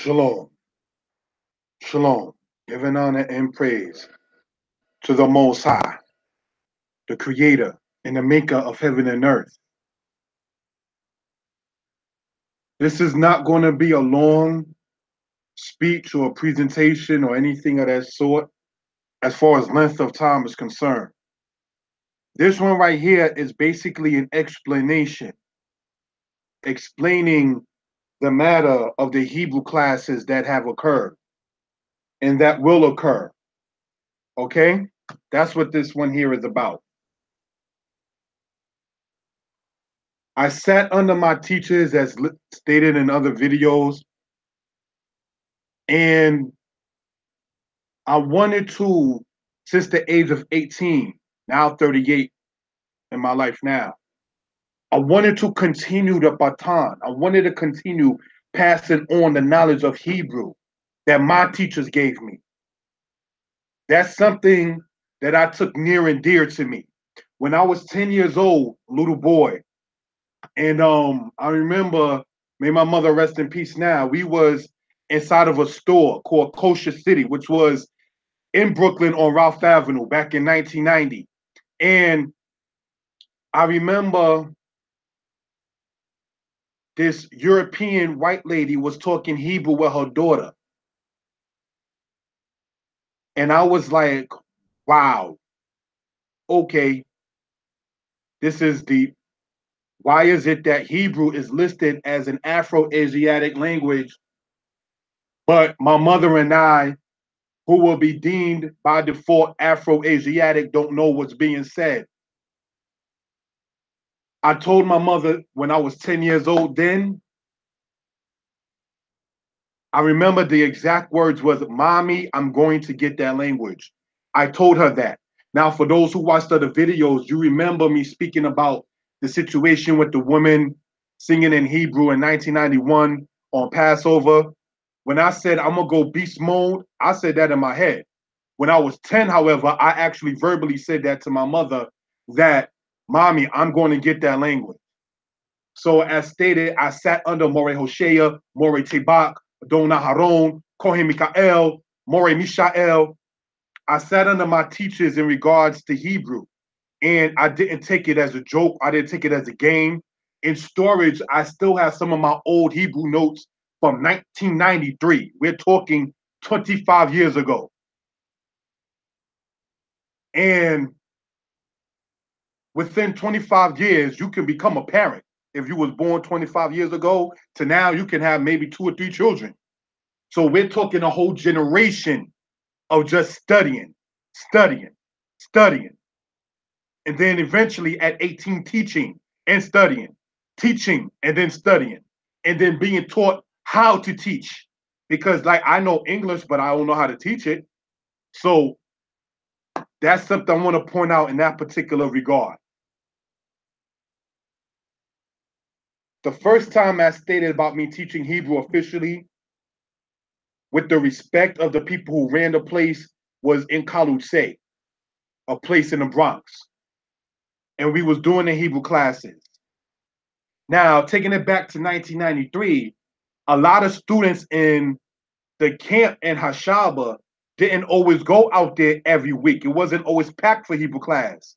Shalom, shalom, giving honor and praise to the Most High, the Creator and the Maker of heaven and earth. This is not going to be a long speech or presentation or anything of that sort as far as length of time is concerned. This one right here is basically an explanation, explaining the matter of the Hebrew classes that have occurred and that will occur. Okay? That's what this one here is about. I sat under my teachers, as stated in other videos, and I wanted to, since the age of 18, now 38 in my life now, I wanted to continue the baton. I wanted to continue passing on the knowledge of Hebrew that my teachers gave me. That's something that I took near and dear to me. When I was 10 years old, little boy, and I remember, may my mother rest in peace now, we was inside of a store called Kosher City, which was in Brooklyn on Ralph Avenue back in 1990. And I remember this European white lady was talking Hebrew with her daughter. And I was like, wow, okay, this is deep. Why is it that Hebrew is listed as an Afro-Asiatic language, but my mother and I, who will be deemed by default Afro-Asiatic, don't know what's being said? I told my mother when I was 10 years old then, I remember the exact words was, "Mommy, I'm going to get that language." I told her that. Now, for those who watched other videos, you remember me speaking about the situation with the woman singing in Hebrew in 1991 on Passover. When I said, "I'm going to go beast mode," I said that in my head. When I was 10, however, I actually verbally said that to my mother, that, "Mommy, I'm going to get that language." So as stated, I sat under MOREH YESHIAH, MOREH TEBAK, Adon Aharon, Kohen Mikael, MOREH Mishael. I sat under my teachers in regards to Hebrew, and I didn't take it as a joke. I didn't take it as a game. In storage, I still have some of my old Hebrew notes from 1993. We're talking 25 years ago. And within 25 years, you can become a parent. If you was born 25 years ago to now, you can have maybe 2 or 3 children. So we're talking a whole generation of just studying, studying, studying. And then eventually at 18, teaching and studying, teaching and then studying, and then being taught how to teach. Because like I know English, but I don't know how to teach it. So that's something I want to point out in that particular regard. The first time I stated about me teaching Hebrew officially, with the respect of the people who ran the place, was in Kalutse, a place in the Bronx. And we was doing the Hebrew classes. Now, taking it back to 1993, a lot of students in the camp in Hashaba didn't always go out there every week. It wasn't always packed for Hebrew class.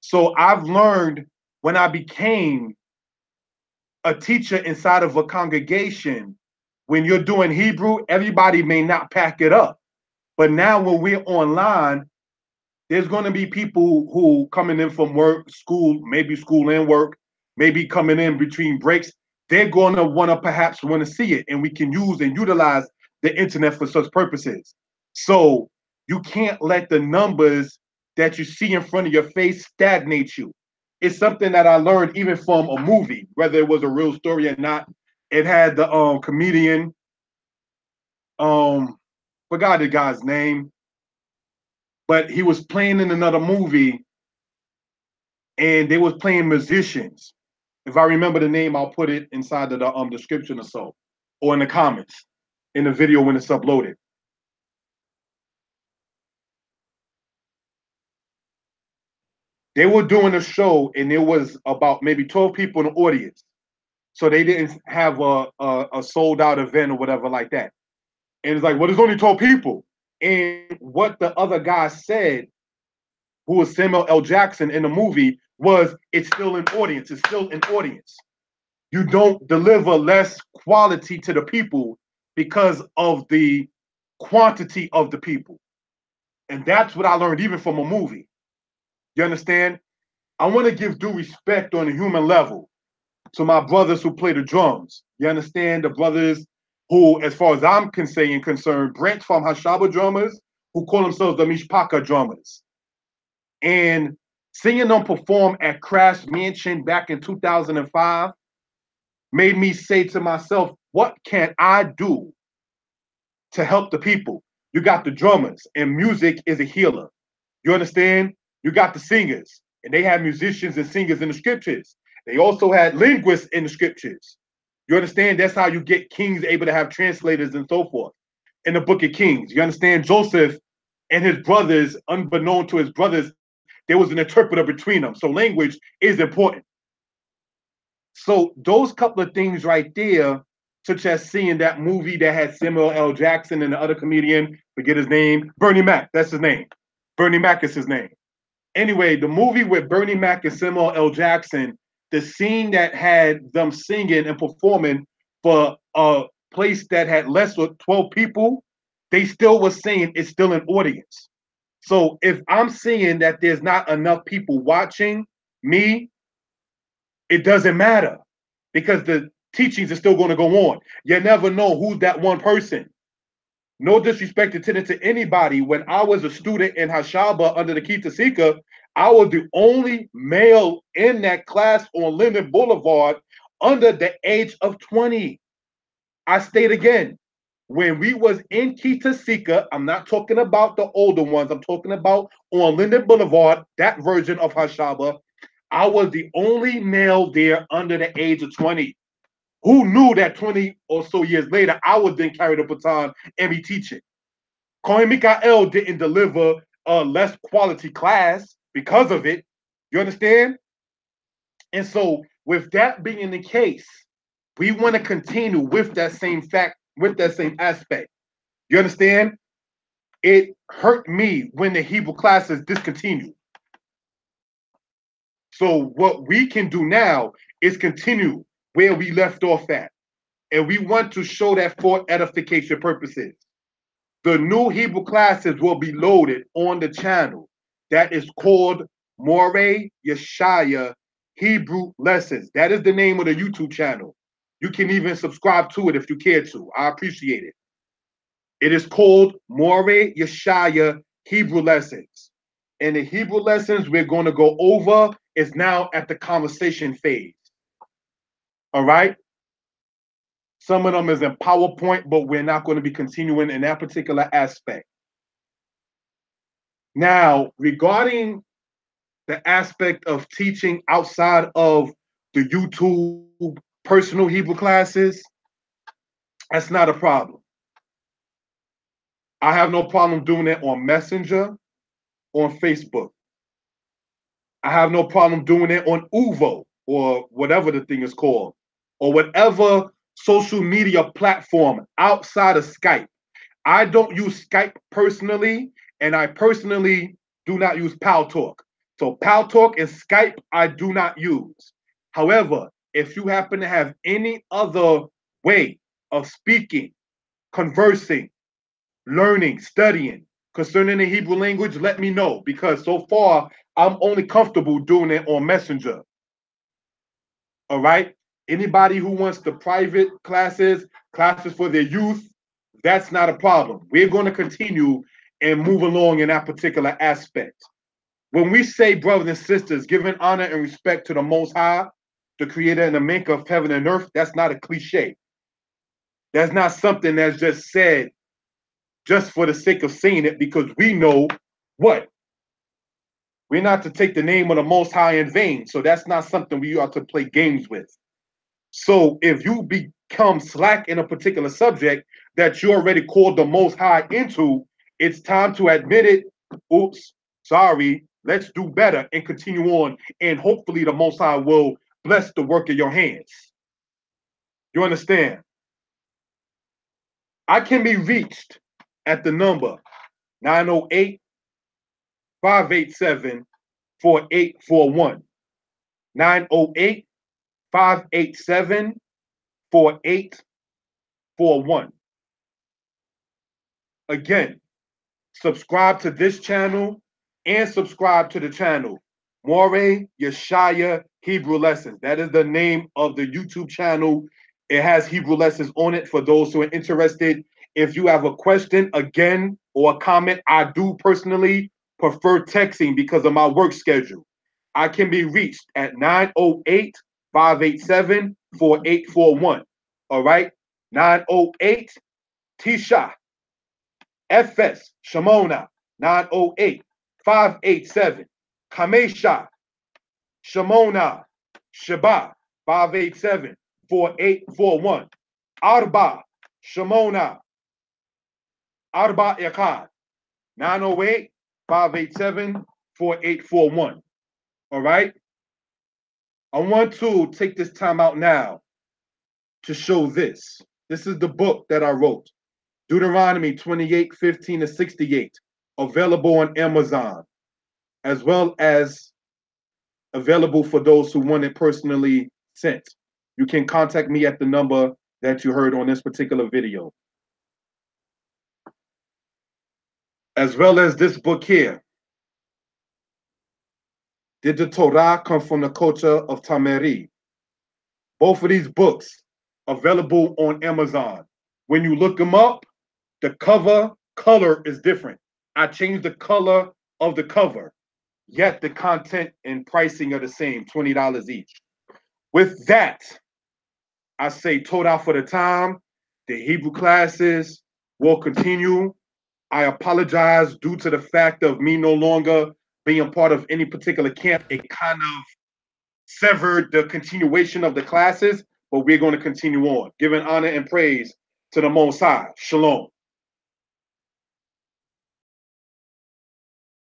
So I've learned when I became a teacher inside of a congregation, when you're doing Hebrew, everybody may not pack it up. But now when we're online, there's going to be people who coming in from work, maybe school and work, maybe coming in between breaks. They're going to perhaps want to see it, and we can use and utilize the internet for such purposes. So you can't let the numbers that you see in front of your face stagnate you. It's something that I learned even from a movie, whether it was a real story or not. It had the comedian, forgot the guy's name, but he was playing in another movie, and they was playing musicians. If I remember the name, I'll put it inside of the description or so, or in the comments in the video when it's uploaded. They were doing a show, and there was about maybe 12 people in the audience. So they didn't have a sold out event or whatever like that. And it's like, well, there's only 12 people. And what the other guy said, who was Samuel L. Jackson in the movie, was it's still an audience. It's still an audience. You don't deliver less quality to the people because of the quantity of the people. And that's what I learned even from a movie. You understand? I want to give due respect on a human level to my brothers who play the drums. You understand? The brothers who, as far as I'm concerned, branch from Hashaba drummers who call themselves the Mishpaka drummers. And seeing them perform at Crash Mansion back in 2005 made me say to myself, what can I do to help the people? You got the drummers, and music is a healer. You understand? You got the singers, and they had musicians and singers in the scriptures. They also had linguists in the scriptures. You understand? That's how you get kings able to have translators and so forth in the book of Kings. You understand? Joseph and his brothers, unbeknown to his brothers, there was an interpreter between them. So language is important. So those couple of things right there, such as seeing that movie that had Samuel L. Jackson and the other comedian, forget his name, Bernie Mac, that's his name. Bernie Mac is his name. Anyway, the movie with Bernie Mac and Samuel L. Jackson, the scene that had them singing and performing for a place that had less than 12 people, they still was saying it's still an audience. So if I'm seeing that there's not enough people watching me, it doesn't matter because the teachings are still going to go on. You never know who's that one person. No disrespect intended to anybody. When I was a student in Hashaba under the Kita Sika, I was the only male in that class on Linden Boulevard under the age of 20. I state again, when we was in Kita Sika, I'm not talking about the older ones. I'm talking about on Linden Boulevard, that version of Hashaba. I was the only male there under the age of 20. Who knew that 20 or so years later, I would then carry the baton and be teaching? Kohen Mikael didn't deliver a less quality class because of it. You understand? And so, with that being the case, we want to continue with that same fact, with that same aspect. You understand? It hurt me when the Hebrew classes discontinued. So what we can do now is continue where we left off at. And we want to show that for edification purposes. The new Hebrew classes will be loaded on the channel that is called MOREH YESHIAH Hebrew Lessons. That is the name of the YouTube channel. You can even subscribe to it if you care to. I appreciate it. It is called MOREH YESHIAH Hebrew Lessons. And the Hebrew lessons we're going to go over is now at the conversation phase. All right? Some of them is in PowerPoint, but we're not going to be continuing in that particular aspect. Now, regarding the aspect of teaching outside of the YouTube personal Hebrew classes, that's not a problem. I have no problem doing it on Messenger, on Facebook. I have no problem doing it on Uvo or whatever the thing is called, or whatever social media platform outside of Skype. I don't use Skype personally, and I personally do not use Paltalk. So Paltalk and Skype I do not use. However, if you happen to have any other way of speaking, conversing, learning, studying concerning the Hebrew language, let me know, because so far I'm only comfortable doing it on Messenger. All right? Anybody who wants the private classes for their youth, that's not a problem. We're going to continue and move along in that particular aspect. When we say, brothers and sisters, giving honor and respect to the Most High, the creator and the maker of heaven and earth, that's not a cliche. That's not something that's just said just for the sake of saying it, because we know what? We're not to take the name of the Most High in vain. So that's not something we ought to play games with. So if you become slack in a particular subject that you already called the Most High into, it's time to admit it. Oops, sorry. Let's do better and continue on. And hopefully the Most High will bless the work of your hands. You understand? I can be reached at the number 908-587-4841. 908-587-4841. Again, subscribe to this channel and subscribe to the channel MOREH YESHIAH Hebrew Lessons. That is the name of the YouTube channel. It has Hebrew lessons on it for those who are interested. If you have a question, again, or a comment, I do personally prefer texting because of my work schedule. I can be reached at 908-587-4841. All right? 908 Tisha FS Shimona 908-587 Kamesha Shimona Shaba 587-4841. Arba Shimona Arba Echad 908-587-4841. All right? I want to take this time out now to show this. This is the book that I wrote. Deuteronomy 28:15-68, available on Amazon, as well as available for those who want it personally sent. You can contact me at the number that you heard on this particular video. As well as this book here. Did the Torah come from the culture of Tameri? Both of these books available on Amazon. When you look them up, the cover color is different. I changed the color of the cover, yet the content and pricing are the same, $20 each. With that, I say Torah for the time. The Hebrew classes will continue. I apologize due to the fact of me no longer being part of any particular camp. It kind of severed the continuation of the classes, but we're going to continue on, giving honor and praise to the Most High. Shalom.